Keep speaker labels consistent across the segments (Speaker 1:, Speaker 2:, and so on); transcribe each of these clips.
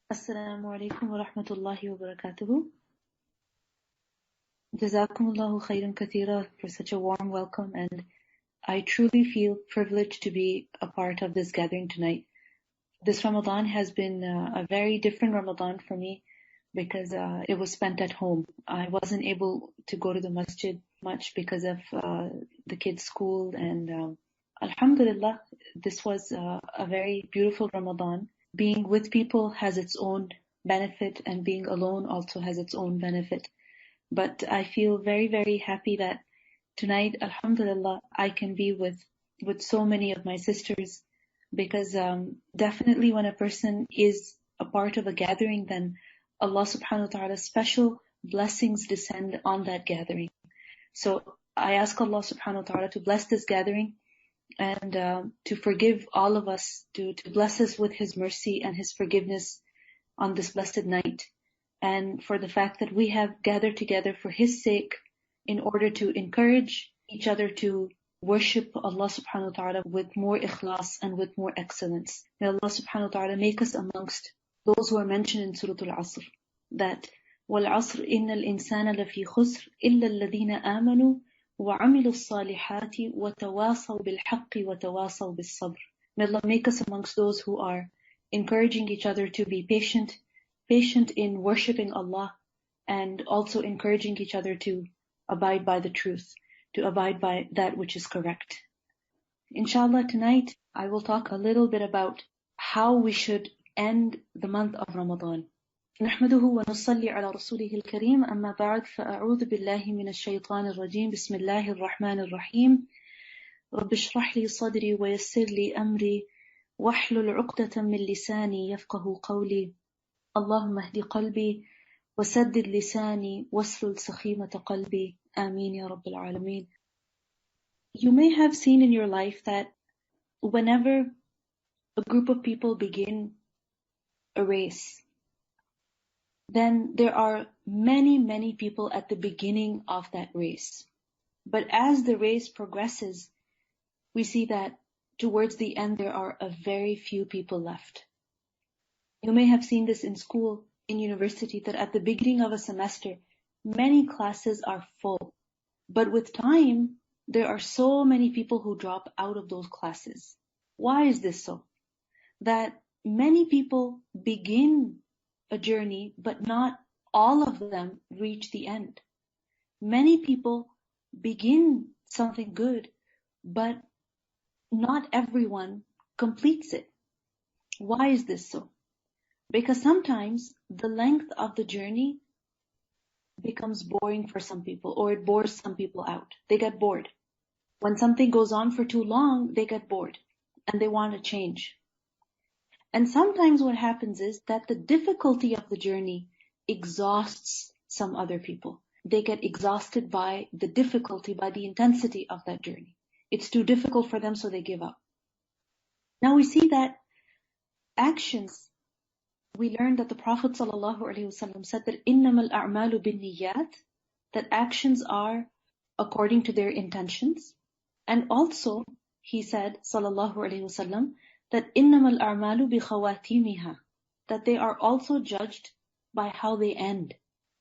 Speaker 1: Assalamu alaikum wa rahmatullahi wa barakatuhu. Jazakumullahu khairan kathira for such a warm welcome, and I truly feel privileged to be a part of this gathering tonight. This Ramadan has been a very different Ramadan for me because it was spent at home. I wasn't able to go to the masjid much because of the kids' school, and alhamdulillah, this was a very beautiful Ramadan. Being with people has its own benefit, and being alone also has its own benefit. But I feel very, very happy that tonight, alhamdulillah, I can be with so many of my sisters, because definitely when a person is a part of a gathering, then Allah subhanahu wa ta'ala's special blessings descend on that gathering. So I ask Allah subhanahu wa ta'ala to bless this gathering, and to forgive all of us, to bless us with His mercy and His forgiveness on this blessed night, and for the fact that we have gathered together for His sake in order to encourage each other to worship Allah subhanahu wa ta'ala with more ikhlas and with more excellence. May Allah subhanahu wa ta'ala make us amongst those who are mentioned in Surah Al-Asr, that وَالْعَصْرِ إِنَّ الْإِنسَانَ لَفِي خُسْرٍ إِلَّا الَّذِينَ آمَنُوا وَعَمِلُوا الصَّالِحَاتِ وَتَوَاصَوْا بِالْحَقِّ وَتَوَاصَوْا بِالصَّبْرِ. May Allah make us amongst those who are encouraging each other to be patient in worshipping Allah, and also encouraging each other to abide by the truth, to abide by that which is correct. Inshallah, tonight I will talk a little bit about how we should end the month of Ramadan. نحمده ونصلي على رسوله الكريم أما بعد فأعوذ بالله من الشيطان الرجيم بسم الله الرحمن الرحيم رب اشرح لي صدري ويسر لي أمري واحلل عقدة من لساني يفقه قولي اللهم اهد قلبي وسدد لساني واسلل سخيمة قلبي آمين يا رب العالمين. You may have seen in your life that whenever a group of people begin a race, then there are many, many people at the beginning of that race. But as the race progresses, we see that towards the end there are a very few people left. You may have seen this in school, in university, that at the beginning of a semester, many classes are full. But with time, there are so many people who drop out of those classes. Why is this so? That many people begin a journey, but not all of them reach the end. Many people begin something good, but not everyone completes it. Why is this so? Because sometimes the length of the journey becomes boring for some people, or it bores some people out. They get bored. When something goes on for too long, they get bored and they want to change. And sometimes what happens is that the difficulty of the journey exhausts some other people. They get exhausted by the difficulty, by the intensity of that journey. It's too difficult for them, so they give up. Now we see that actions, we learned that the Prophet ﷺ said that إِنَّمَا الْأَعْمَالُ بِالنِّيَّاتِ, that actions are according to their intentions. And also, he said, ﷺ, that إِنَّمَا الْأَعْمَالُ بِخَوَاتِيمِهَا, that they are also judged by how they end.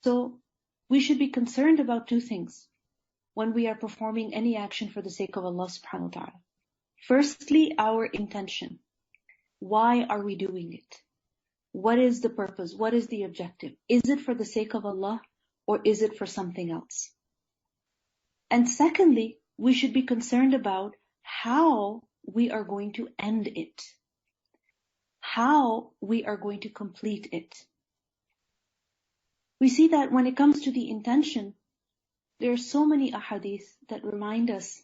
Speaker 1: So, we should be concerned about two things when we are performing any action for the sake of Allah subhanahu wa ta'ala. Firstly, our intention. Why are we doing it? What is the purpose? What is the objective? Is it for the sake of Allah, or is it for something else? And secondly, we should be concerned about how we are going to end it, how we are going to complete it. We see that when it comes to the intention, there are so many ahadith that remind us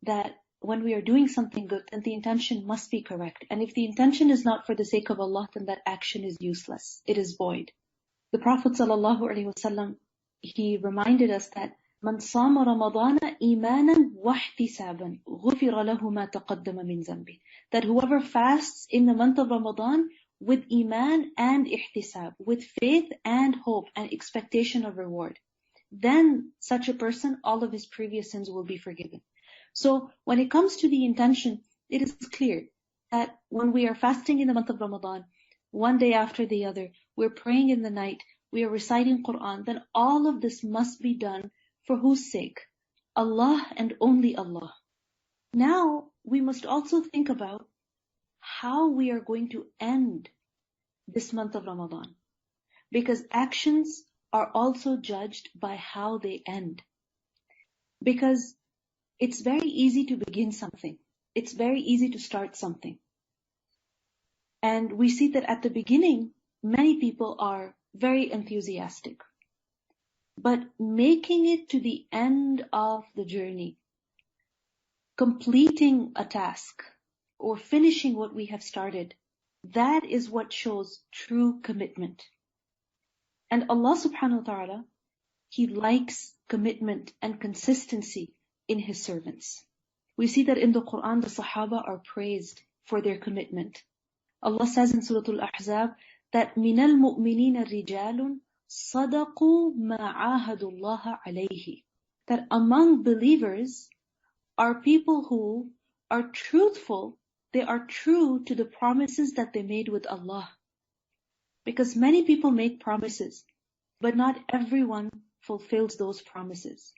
Speaker 1: that when we are doing something good, then the intention must be correct. And if the intention is not for the sake of Allah, then that action is useless. It is void. The Prophet ﷺ, he reminded us that من صام رمضان إيمانا واحتسابا غفر له ما تقدم من ذنبه, that whoever fasts in the month of Ramadan with iman and ihtisab, with faith and hope and expectation of reward, then such a person, all of his previous sins will be forgiven. So when it comes to the intention, it is clear that when we are fasting in the month of Ramadan, one day after the other, we're praying in the night, we are reciting Quran, then all of this must be done for whose sake? Allah and only Allah. Now, we must also think about how we are going to end this month of Ramadan. Because actions are also judged by how they end. Because it's very easy to begin something. It's very easy to start something. And we see that at the beginning, many people are very enthusiastic. But making it to the end of the journey, completing a task, or finishing what we have started, that is what shows true commitment. And Allah subhanahu wa ta'ala, He likes commitment and consistency in His servants. We see that in the Quran, the Sahaba are praised for their commitment. Allah says in Surah Al-Ahzab that مِنَ الْمُؤْمِنِينَ رِجَالٌ صَدَقُوا مَا عَاهَدُوا اللَّهَ عَلَيْهِ. That among believers are people who are truthful, they are true to the promises that they made with Allah. Because many people make promises, but not everyone fulfills those promises.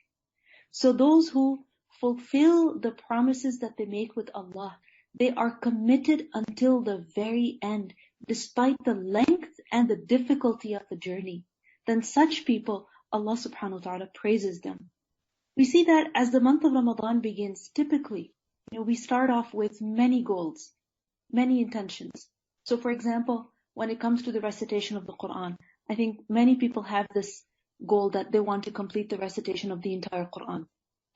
Speaker 1: So those who fulfill the promises that they make with Allah, they are committed until the very end, despite the length and the difficulty of the journey. Then such people, Allah subhanahu wa ta'ala praises them. We see that as the month of Ramadan begins, typically, we start off with many goals, many intentions. So for example, when it comes to the recitation of the Quran, I think many people have this goal that they want to complete the recitation of the entire Quran.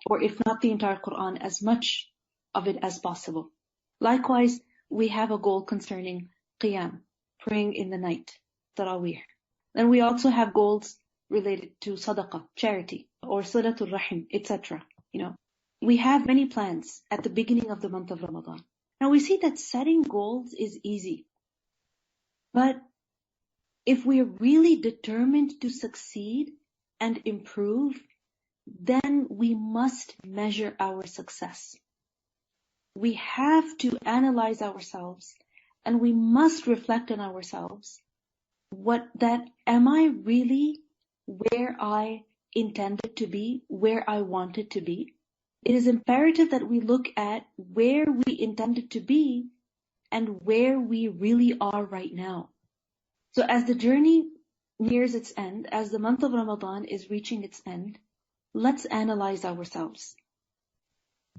Speaker 1: Or if not the entire Quran, as much of it as possible. Likewise, we have a goal concerning Qiyam, praying in the night, Taraweeh. Then we also have goals related to Sadaqah, charity, or Silatul Rahim, etc. We have many plans at the beginning of the month of Ramadan. Now we see that setting goals is easy. But if we are really determined to succeed and improve, then we must measure our success. We have to analyze ourselves and we must reflect on ourselves. Am I really where I intended to be, where I wanted to be? It is imperative that we look at where we intended to be and where we really are right now. So as the journey nears its end, as the month of Ramadan is reaching its end, let's analyze ourselves.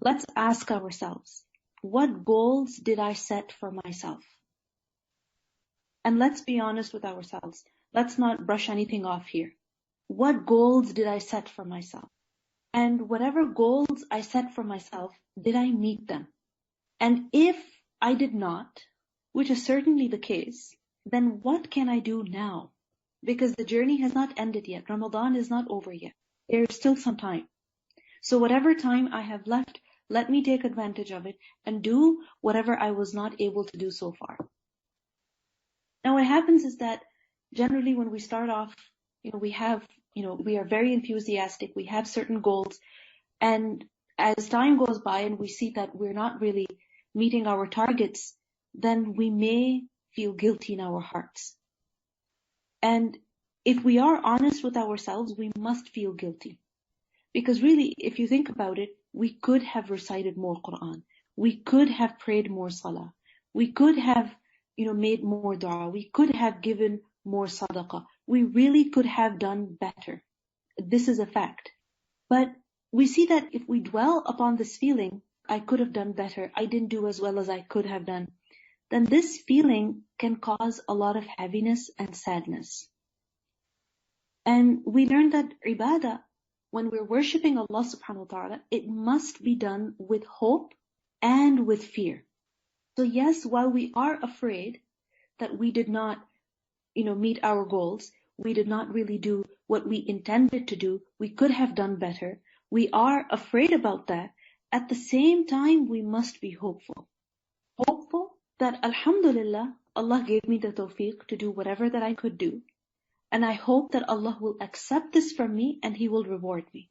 Speaker 1: Let's ask ourselves, what goals did I set for myself? And let's be honest with ourselves. Let's not brush anything off here. What goals did I set for myself? And whatever goals I set for myself, did I meet them? And if I did not, which is certainly the case, then what can I do now? Because the journey has not ended yet. Ramadan is not over yet. There is still some time. So whatever time I have left, let me take advantage of it and do whatever I was not able to do so far. Now what happens is that generally when we start off, we are very enthusiastic, we have certain goals, and as time goes by and we see that we're not really meeting our targets, then we may feel guilty in our hearts. And if we are honest with ourselves, we must feel guilty. Because really, if you think about it, we could have recited more Quran. We could have prayed more Salah. We could have, made more dua. We could have given more sadaqah. We really could have done better. This is a fact. But we see that if we dwell upon this feeling, I could have done better, I didn't do as well as I could have done, then this feeling can cause a lot of heaviness and sadness. And we learned that ibadah, when we're worshipping Allah subhanahu wa ta'ala, it must be done with hope and with fear. So yes, while we are afraid that we did not, meet our goals, we did not really do what we intended to do, we could have done better, we are afraid about that. At the same time, we must be hopeful. Hopeful that Alhamdulillah, Allah gave me the tawfiq to do whatever that I could do. And I hope that Allah will accept this from me and He will reward me.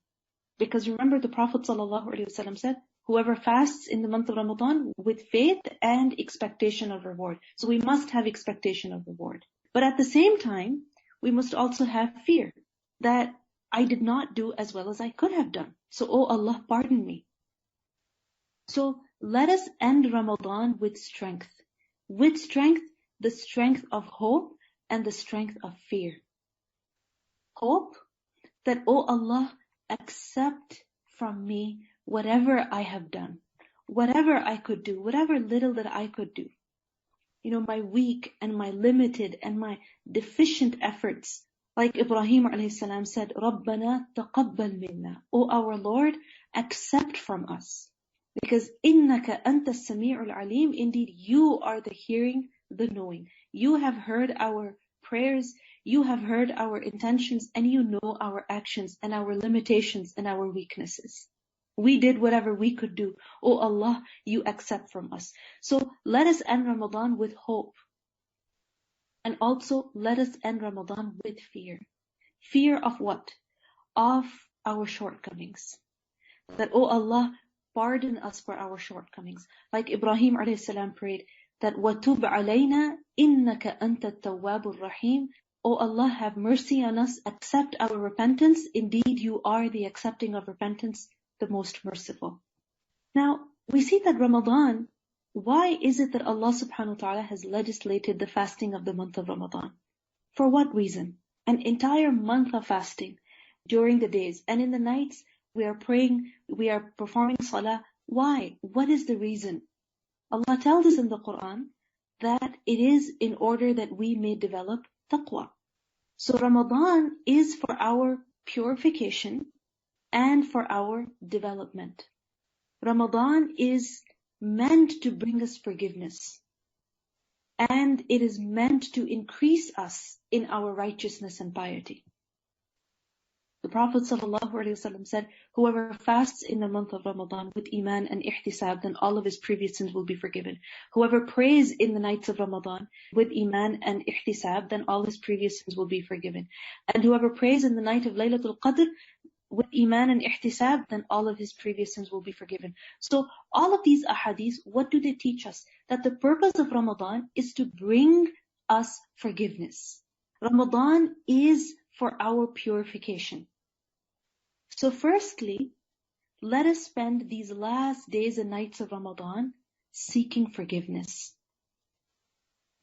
Speaker 1: Because remember the Prophet ﷺ said, whoever fasts in the month of Ramadan with faith and expectation of reward. So we must have expectation of reward. But at the same time, we must also have fear that I did not do as well as I could have done. So, oh Allah, pardon me. So let us end Ramadan with strength. With strength, the strength of hope and the strength of fear. Hope that, oh Allah, accept from me whatever I have done, whatever I could do, whatever little that I could do. My weak and my limited and my deficient efforts. Like Ibrahim alayhi salam said, رَبَّنَا تَقَبَّلْ مِنَّا. O our Lord, accept from us. Because إِنَّكَ أَنْتَ السَّمِيعُ الْعَلِيمُ. Indeed, you are the hearing, the knowing. You have heard our prayers, you have heard our intentions, and you know our actions and our limitations and our weaknesses. We did whatever we could do. Oh Allah, you accept from us. So let us end Ramadan with hope. And also let us end Ramadan with fear. Fear of what? Of our shortcomings. That, oh Allah, pardon us for our shortcomings. Like Ibrahim alayhi salam prayed that وَتُبْ عَلَيْنَا إِنَّكَ أَنْتَ التَّوَّابُ الرَّحِيمُ. Oh Allah, have mercy on us, accept our repentance. Indeed, you are the accepting of repentance, the most merciful. Now, we see that Ramadan, why is it that Allah subhanahu wa ta'ala has legislated the fasting of the month of Ramadan? For what reason? An entire month of fasting during the days, and in the nights we are praying, we are performing salah. Why? What is the reason? Allah tells us in the Quran that it is in order that we may develop taqwa. So Ramadan is for our purification and for our development. Ramadan is meant to bring us forgiveness. And it is meant to increase us in our righteousness and piety. The Prophet ﷺ said, whoever fasts in the month of Ramadan with iman and ihtisab, then all of his previous sins will be forgiven. Whoever prays in the nights of Ramadan with iman and ihtisab, then all his previous sins will be forgiven. And whoever prays in the night of Laylatul Qadr with iman and ihtisab, then all of his previous sins will be forgiven. So all of these ahadith, what do they teach us? That the purpose of Ramadan is to bring us forgiveness. Ramadan is for our purification. So firstly, let us spend these last days and nights of Ramadan seeking forgiveness.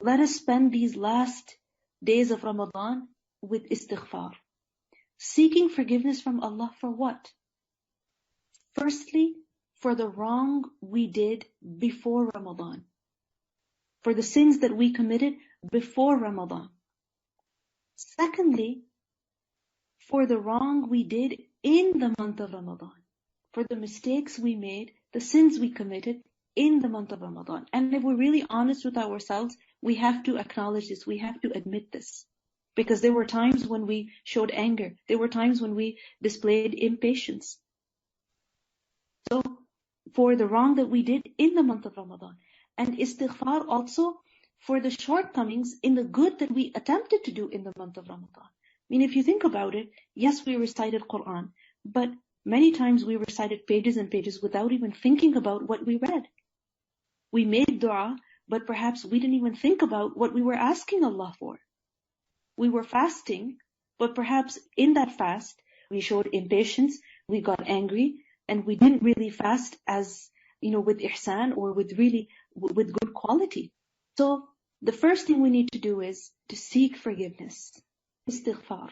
Speaker 1: Let us spend these last days of Ramadan with istighfar. Seeking forgiveness from Allah for what? Firstly, for the wrong we did before Ramadan. For the sins that we committed before Ramadan. Secondly, for the wrong we did in the month of Ramadan. For the mistakes we made, the sins we committed in the month of Ramadan. And if we're really honest with ourselves, we have to acknowledge this, we have to admit this. Because there were times when we showed anger. There were times when we displayed impatience. So, for the wrong that we did in the month of Ramadan. And istighfar also for the shortcomings in the good that we attempted to do in the month of Ramadan. I mean, if you think about it, yes, we recited Quran, but many times we recited pages and pages without even thinking about what we read. We made dua, but perhaps we didn't even think about what we were asking Allah for. We were fasting, but perhaps in that fast, we showed impatience, we got angry, and we didn't really fast as, with ihsan or with good quality. So, the first thing we need to do is to seek forgiveness. Istighfar.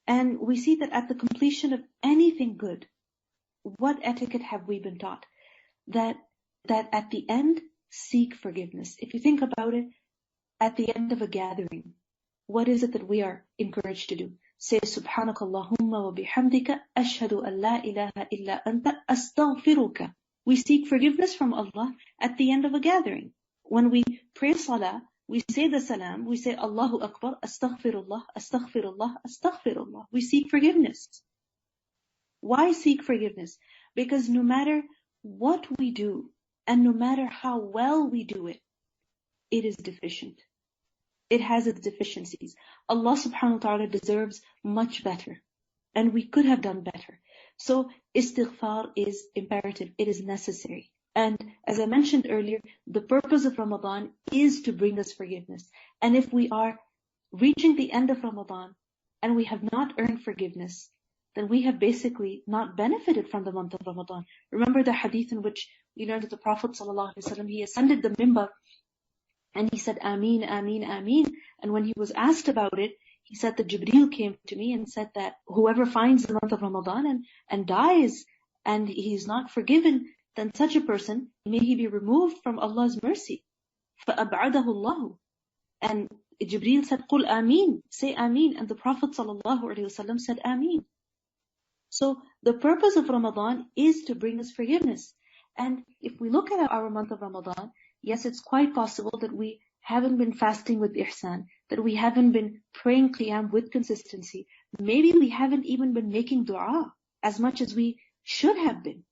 Speaker 1: And we see that at the completion of anything good, what etiquette have we been taught? That at the end, seek forgiveness. If you think about it, at the end of a gathering, what is it that we are encouraged to do? Say, Subhanakallahumma wa bihamdika, ashhadu an la ilaha illa anta, astaghfiruka. We seek forgiveness from Allah at the end of a gathering. When we pray salah, we say the salam, we say Allahu Akbar, astaghfirullah, astaghfirullah, astaghfirullah. We seek forgiveness. Why seek forgiveness? Because no matter what we do, and no matter how well we do it, it is deficient. It has its deficiencies. Allah subhanahu wa ta'ala deserves much better. And we could have done better. So istighfar is imperative. It is necessary. And as I mentioned earlier, the purpose of Ramadan is to bring us forgiveness. And if we are reaching the end of Ramadan and we have not earned forgiveness, then we have basically not benefited from the month of Ramadan. Remember the hadith in which we learned that the Prophet ﷺ, he ascended the minbar and he said, Ameen, Ameen, Ameen. And when he was asked about it, he said that Jibreel came to me and said that whoever finds the month of Ramadan and dies and he is not forgiven, then such a person, may he be removed from Allah's mercy. فَأَبْعَدَهُ اللَّهُ. And Jibreel said, قُلْ Ameen, say Ameen. And the Prophet ﷺ said Ameen. So the purpose of Ramadan is to bring us forgiveness. And if we look at our month of Ramadan, yes, it's quite possible that we haven't been fasting with ihsan, that we haven't been praying qiyam with consistency. Maybe we haven't even been making dua as much as we should have been.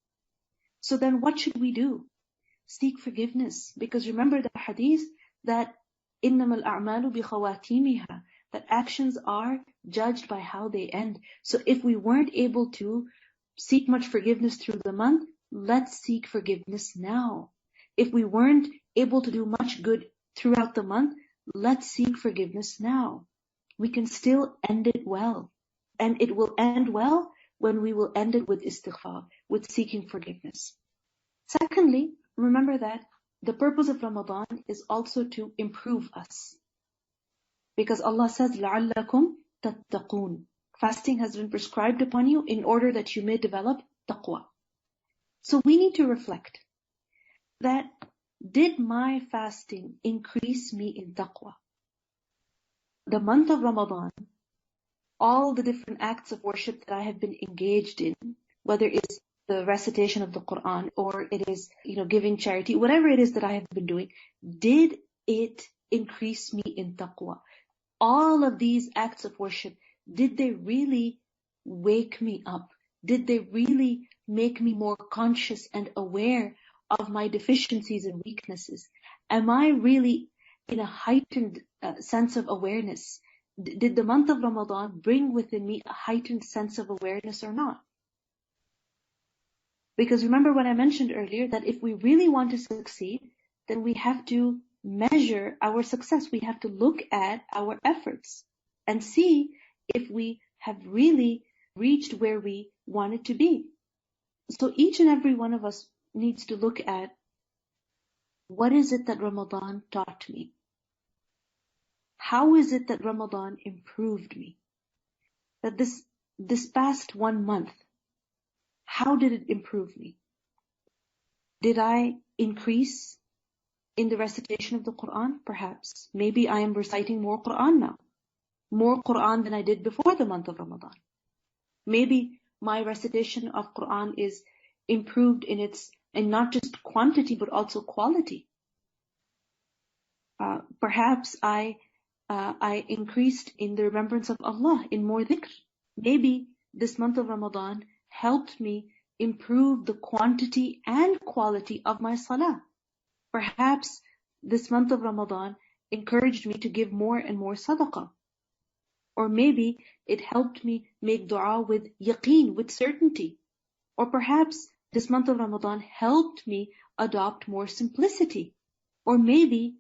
Speaker 1: So then what should we do? Seek forgiveness. Because remember the hadith that إِنَّمَا الْأَعْمَالُ بِخَوَاتِيمِهَا, that actions are judged by how they end. So if we weren't able to seek much forgiveness through the month, let's seek forgiveness now. If we weren't able to do much good throughout the month, let's seek forgiveness now. We can still end it well. And it will end well when we will end it with istighfar, with seeking forgiveness. Secondly, remember that the purpose of Ramadan is also to improve us. Because Allah says, لَعَلَّكُمْ تَتَّقُونَ. Fasting has been prescribed upon you in order that you may develop taqwa. So we need to reflect that, did my fasting increase me in taqwa? The month of Ramadan, all the different acts of worship that I have been engaged in, whether it's the recitation of the Quran or it is, giving charity, whatever it is that I have been doing, did it increase me in taqwa? All of these acts of worship, did they really wake me up? Did they really make me more conscious and aware of my deficiencies and weaknesses? Am I really in a heightened sense of awareness? Did the month of Ramadan bring within me a heightened sense of awareness or not? Because remember what I mentioned earlier, that if we really want to succeed, then we have to measure our success. We have to look at our efforts and see if we have really reached where we wanted to be. So each and every one of us needs to look at, what is it that Ramadan taught me? How is it that Ramadan improved me? That this past 1 month, how did it improve me? Did I increase in the recitation of the Quran? Perhaps. Maybe I am reciting more Quran now. More Quran than I did before the month of Ramadan. Maybe my recitation of Quran is improved in not just quantity but also quality. Perhaps I increased in the remembrance of Allah, in more dhikr. Maybe this month of Ramadan helped me improve the quantity and quality of my salah. Perhaps this month of Ramadan encouraged me to give more and more sadaqah. Or maybe it helped me make dua with yaqeen, with certainty. Or perhaps this month of Ramadan helped me adopt more simplicity. Or maybe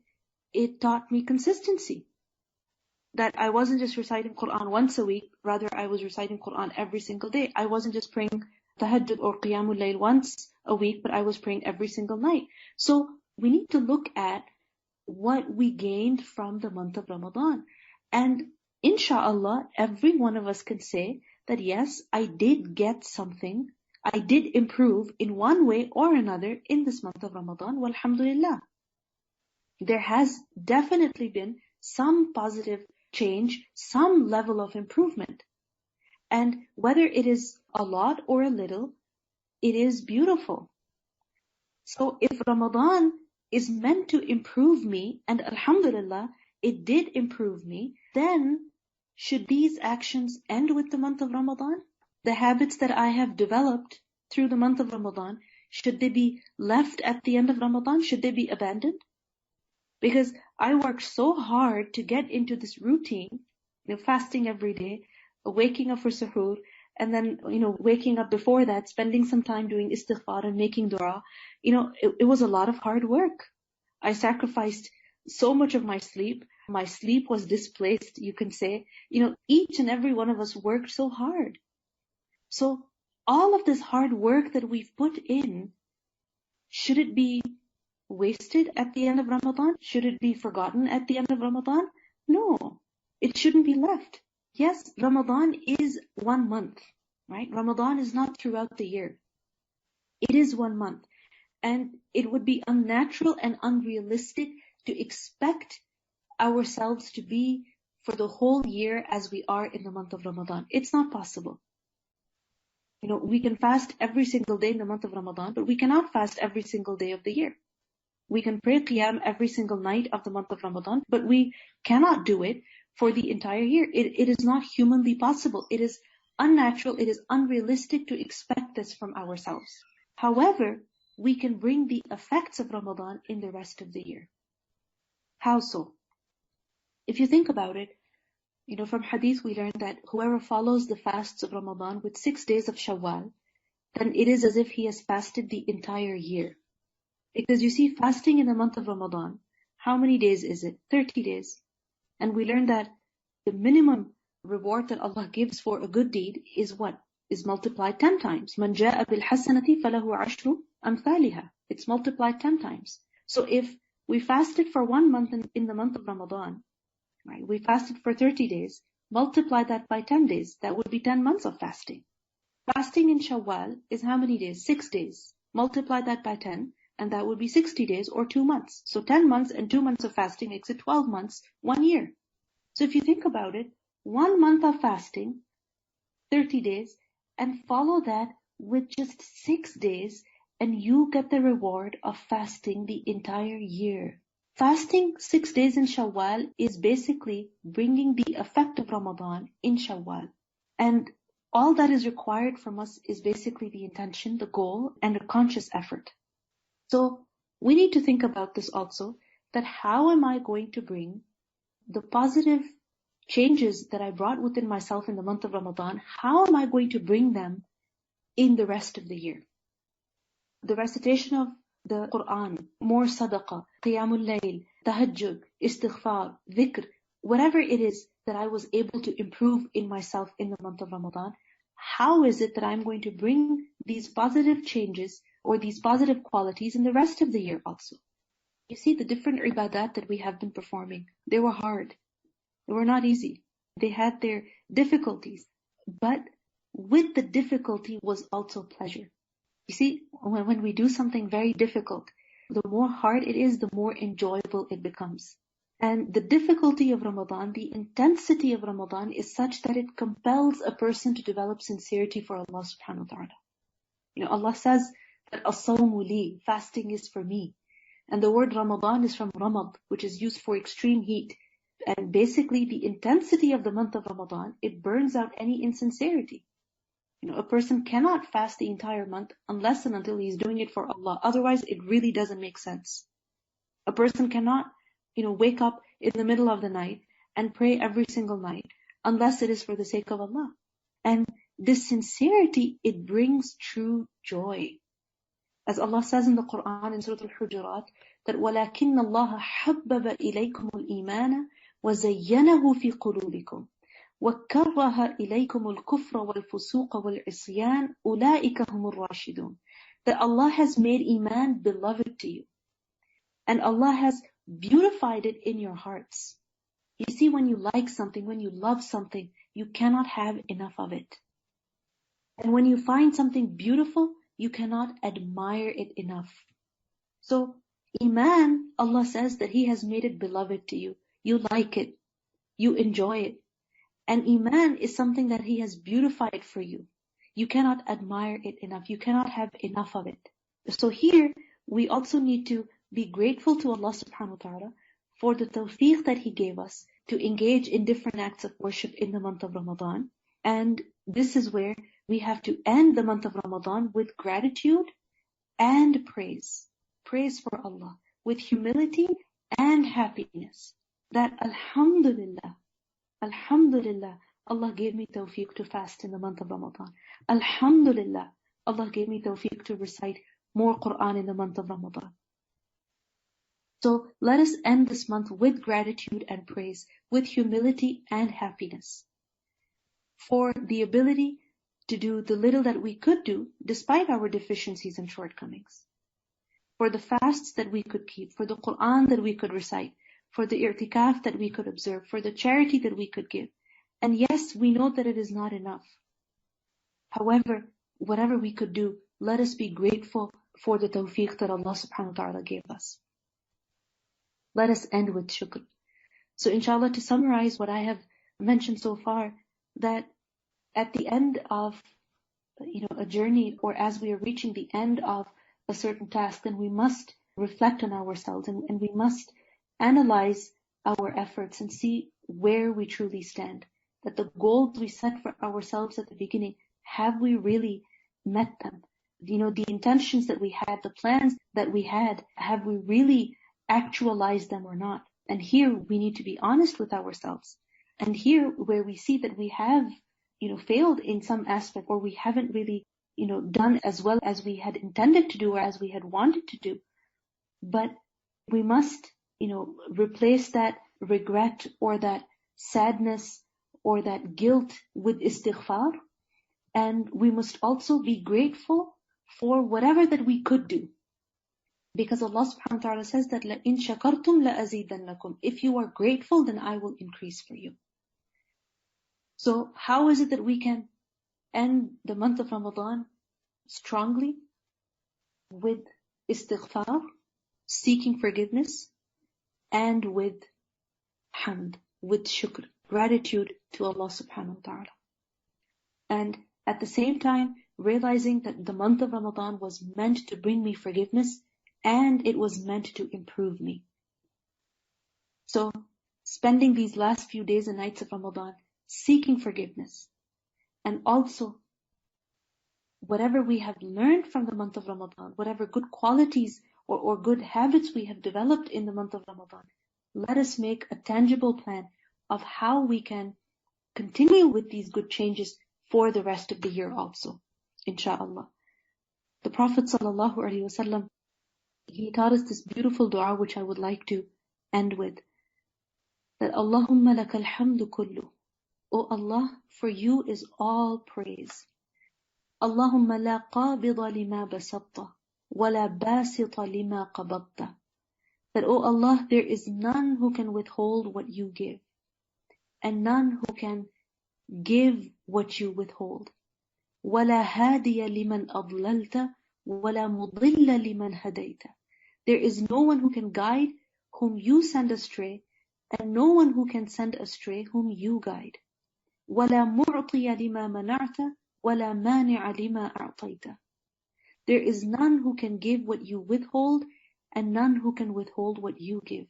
Speaker 1: it taught me consistency. That I wasn't just reciting Quran once a week, rather I was reciting Quran every single day. I wasn't just praying tahajjud or qiyamul layl once a week, but I was praying every single night. So we need to look at what we gained from the month of Ramadan. And inshallah, every one of us can say that yes, I did get something, I did improve in one way or another in this month of Ramadan, walhamdulillah. There has definitely been some positive change, some level of improvement. And whether it is a lot or a little, it is beautiful. So if Ramadan is meant to improve me, and alhamdulillah, it did improve me, then should these actions end with the month of Ramadan? The habits that I have developed through the month of Ramadan, should they be left at the end of Ramadan? Should they be abandoned? Because I worked so hard to get into this routine, fasting every day, waking up for suhoor, and then, waking up before that, spending some time doing istighfar and making dua. It was a lot of hard work. I sacrificed so much of my sleep. My sleep was displaced, you can say. Each and every one of us worked so hard. So all of this hard work that we've put in, should it be wasted at the end of Ramadan? Should it be forgotten at the end of Ramadan? No, it shouldn't be left. Yes, Ramadan is 1 month, right? Ramadan is not throughout the year. It is 1 month. And it would be unnatural and unrealistic to expect ourselves to be for the whole year as we are in the month of Ramadan. It's not possible. We can fast every single day in the month of Ramadan, but we cannot fast every single day of the year. We can pray Qiyam every single night of the month of Ramadan, but we cannot do it for the entire year. It is not humanly possible. It is unnatural. It is unrealistic to expect this from ourselves. However, we can bring the effects of Ramadan in the rest of the year. How so? If you think about it, from Hadith we learned that whoever follows the fasts of Ramadan with 6 days of Shawwal, then it is as if he has fasted the entire year. Because you see, fasting in the month of Ramadan, how many days is it? 30 days. And we learned that the minimum reward that Allah gives for a good deed is what? Is multiplied 10 times. مَنْ جَاءَ بِالْحَسَنَةِ فَلَهُ عَشْرُ أَمْثَالِهَا. It's multiplied 10 times. So if we fasted for 1 month in the month of Ramadan, right? We fasted for 30 days, multiply that by 10 days, that would be 10 months of fasting. Fasting in Shawwal is how many days? 6 days. Multiply that by 10, and that would be 60 days or 2 months. So 10 months and 2 months of fasting makes it 12 months, 1 year. So if you think about it, 1 month of fasting, 30 days, and follow that with just 6 days, and you get the reward of fasting the entire year. Fasting 6 days in Shawwal is basically bringing the effect of Ramadan in Shawwal. And all that is required from us is basically the intention, the goal, and a conscious effort. So we need to think about this also, that how am I going to bring the positive changes that I brought within myself in the month of Ramadan, how am I going to bring them in the rest of the year? The recitation of the Quran, more sadaqah, qiyamul layl, tahajjud, istighfar, dhikr, whatever it is that I was able to improve in myself in the month of Ramadan, how is it that I'm going to bring these positive changes or these positive qualities in the rest of the year also? You see, the different ibadat that we have been performing, they were hard. They were not easy. They had their difficulties. But with the difficulty was also pleasure. You see, when we do something very difficult, the more hard it is, the more enjoyable it becomes. And the difficulty of Ramadan, the intensity of Ramadan is such that it compels a person to develop sincerity for Allah subhanahu wa ta'ala. Allah says that as-sawmu li, fasting is for me. And the word Ramadan is from Ramad, which is used for extreme heat. And basically the intensity of the month of Ramadan, it burns out any insincerity. A person cannot fast the entire month unless and until he's doing it for Allah. Otherwise, it really doesn't make sense. A person cannot, wake up in the middle of the night and pray every single night unless it is for the sake of Allah. And this sincerity, it brings true joy. As Allah says in the Quran in Surah Al-Hujurat, that وَلَكِنَّ اللَّهَ حَبَّبَ إِلَيْكُمُ الْإِيمَانَ وَزَيَّنَهُ فِي قُلُوبِكُمْ وَكَرَّهَ إِلَيْكُمُ الْكُفْرَ وَالْفُسُوقَ وَالْعِصْيَانَ أُولَئِكَ هُمُ الرَّاشِدُونَ. That Allah has made Iman beloved to you. And Allah has beautified it in your hearts. You see, when you like something, when you love something, you cannot have enough of it. And when you find something beautiful, you cannot admire it enough. So, Iman, Allah says that He has made it beloved to you. You like it. You enjoy it. And Iman is something that He has beautified for you. You cannot admire it enough. You cannot have enough of it. So here, we also need to be grateful to Allah subhanahu wa ta'ala for the tawfiq that He gave us to engage in different acts of worship in the month of Ramadan. And this is where we have to end the month of Ramadan with gratitude and praise. Praise for Allah, with humility and happiness. That Alhamdulillah, Alhamdulillah, Allah gave me tawfiq to fast in the month of Ramadan. Alhamdulillah, Allah gave me tawfiq to recite more Quran in the month of Ramadan. So let us end this month with gratitude and praise, with humility and happiness, for the ability to do the little that we could do despite our deficiencies and shortcomings, for the fasts that we could keep, for the Quran that we could recite, for the i'tikaf that we could observe, for the charity that we could give. And yes, we know that it is not enough. However, whatever we could do, let us be grateful for the tawfiq that Allah subhanahu wa ta'ala gave us. Let us end with shukr. So inshallah, to summarize what I have mentioned so far, that at the end of a journey, or as we are reaching the end of a certain task, then we must reflect on ourselves and we must analyze our efforts and see where we truly stand. That the goals we set for ourselves at the beginning, have we really met them? The intentions that we had, the plans that we had, have we really actualized them or not? And here we need to be honest with ourselves. And here where we see that we have, failed in some aspect, or we haven't really, done as well as we had intended to do or as we had wanted to do. But we must, replace that regret or that sadness or that guilt with istighfar. And we must also be grateful for whatever that we could do. Because Allah subhanahu wa ta'ala says that لَإِن شَكَرْتُمْ لَأَزِيدَنَّكُمْ. If you are grateful, then I will increase for you. So how is it that we can end the month of Ramadan strongly? With istighfar, seeking forgiveness, and with hamd, with shukr, gratitude to Allah subhanahu wa ta'ala. And at the same time, realizing that the month of Ramadan was meant to bring me forgiveness, and it was meant to improve me. So, spending these last few days and nights of Ramadan, seeking forgiveness, and also whatever we have learned from the month of Ramadan, whatever good qualities or good habits we have developed in the month of Ramadan, let us make a tangible plan of how we can continue with these good changes for the rest of the year also, inshaAllah. The Prophet ﷺ, he taught us this beautiful dua which I would like to end with. That Allahumma lakal hamdu kullu. O Allah, for you is all praise. Allahumma la qabida lima basatta, wa la basita lima qabadta. That, O Allah, there is none who can withhold what you give, and none who can give what you withhold. وَلَا هَادِيَ لِمَنْ أَضْلَلْتَ وَلَا مُضِلَّ لِمَنْ هَدَيْتَ. There is no one who can guide whom you send astray, and no one who can send astray whom you guide. وَلَا مُعْطِيَ لِمَا مَنَعْتَ وَلَا مَانِعَ لِمَا أَعْطَيْتَ. There is none who can give what you withhold, and none who can withhold what you give.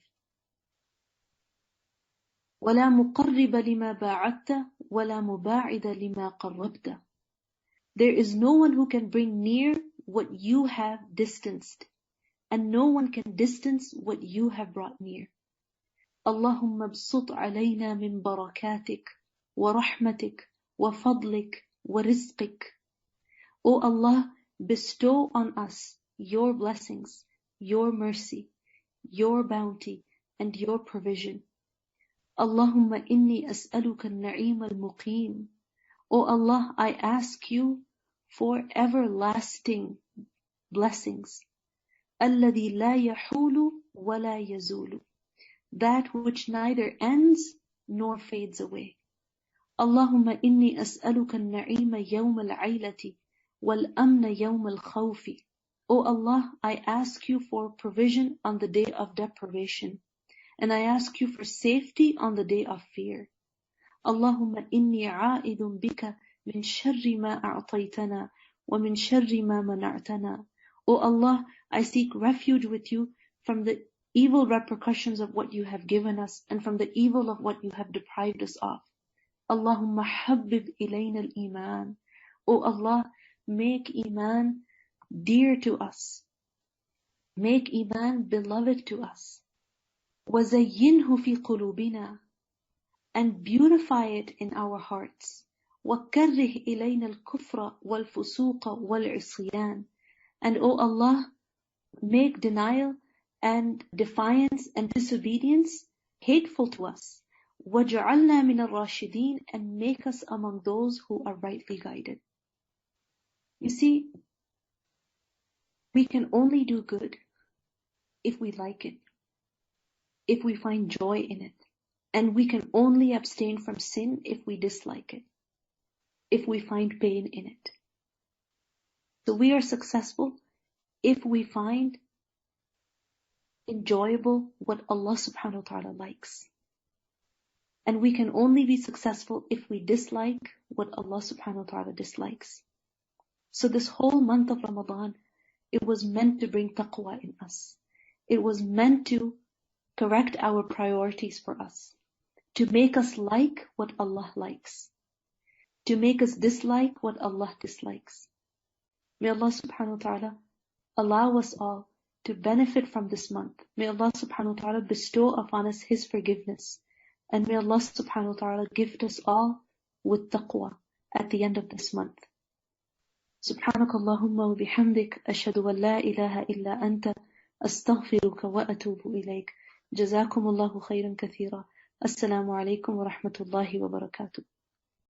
Speaker 1: وَلَا مُقَرِّبَ لِمَا بَاعَدْتَ وَلَا مُبَاعِدَ لِمَا قَرَّبْتَ. There is no one who can bring near what you have distanced, and no one can distance what you have brought near. Allahumma bsut alayna min barakatik, wa rahmatik, wa fadlik, wa rizqik. O Allah, bestow on us your blessings, your mercy, your bounty, and your provision. Allahumma inni as'aluka al-na'im al-muqim. O Allah, I ask you for everlasting blessings. Alladhi la yahulu wa la yazulu. That which neither ends nor fades away. Allahumma inni as'aluka al-na'ima yawm al-'aylati wal-amna yawm al-khawfi. O Allah, I ask you for provision on the day of deprivation, and I ask you for safety on the day of fear. Allahumma inni a'idun bika min sharri ma a'taytana wa min sharri ma mana'tana. O Allah, I seek refuge with you from the evil repercussions of what you have given us and from the evil of what you have deprived us of. Allahumma habbib ilayna al-iman. O Allah, make iman dear to us. Make iman beloved to us. وَزَيِّنْهُ فِي قُلُوبِنَا. And beautify it in our hearts. وَكَرِّهْ إِلَيْنَا الْكُفْرَ وَالْفُسُوقَ وَالْعِصْيَانَ. And O Allah, make denial and defiance and disobedience hateful to us. وَجَعَلْنَا مِنَ الرَّاشِدِينَ, and make us among those who are rightly guided. You see, we can only do good if we like it, if we find joy in it. And we can only abstain from sin if we dislike it, if we find pain in it. So we are successful if we find enjoyable what Allah subhanahu wa ta'ala likes. And we can only be successful if we dislike what Allah subhanahu wa ta'ala dislikes. So this whole month of Ramadan, it was meant to bring taqwa in us. It was meant to correct our priorities for us, to make us like what Allah likes, to make us dislike what Allah dislikes. May Allah subhanahu wa ta'ala allow us all to benefit from this month. May Allah subhanahu wa ta'ala bestow upon us His forgiveness. And may Allah subhanahu wa ta'ala gift us all with taqwa at the end of this month. سبحانك اللهم وبحمدك أشهد أن لا إله إلا أنت أستغفرك وأتوب إليك. جزاكم الله خيرا كثيرا. السلام عليكم ورحمة الله وبركاته.